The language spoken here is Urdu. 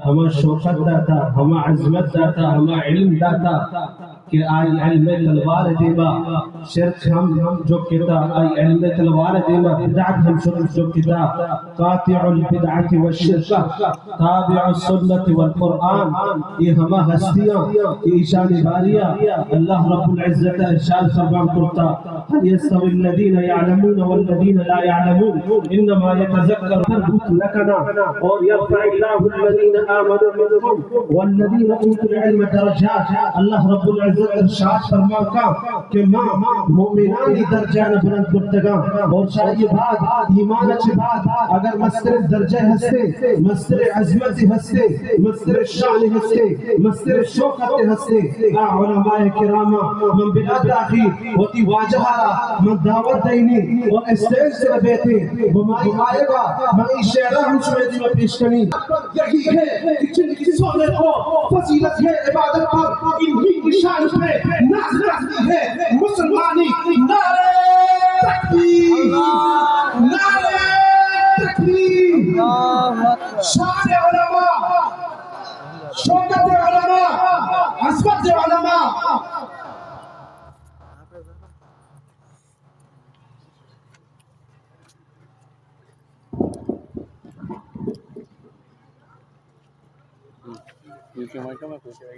ہمیں شوقت داتا، ہمیں عظمت داتا، ہمیں علم داتا کہ آئی علم تلوار دیما شرک ہم جو کتا، آئی علم تلوار دیما بدعت ہم شرک جو کتا، قاطع البدعت والشرک تابع السنت والقرآن، یہ ہمیں ہستیاں یہ ایشان باریہ اللہ رب العزت ارشاد فرمان کرتا هل يستوي الذين يعلمون والذين لا يعلمون انما يتذكر تربط لكنا اور يرفع الله الذين آمنوا منكم والذين اوتوا العلم درجات، اللہ رب العزت ارشاد فرماتا کہ ماں مومنانی درجہ بلند کرتگا اور شاہی بات ایمان اچھی بات اگر مستر درجہ ہستے، مستر عظمت ہستے، مستر شان ہستے، مستر شوقت ہستے، علماء کرامہ من بلا تاخیر ہوتی واجہارا من دعوت دینی اور اسٹیج سے بیٹھے بمائی آئے گا من ای شعرہ ہم شویدی میں پیش کرنی یہی ہے کہ جن کی سونے کو فضیلت ہے عبادت پر انہی کی شان پہ ناز رکھتی ہے مسلمانی نعرہ تکبیر نعرہ تکبیر شان علماء شوکت علماء عظمت علماء یہ کیا میں کہاں پوچھ رہا ہے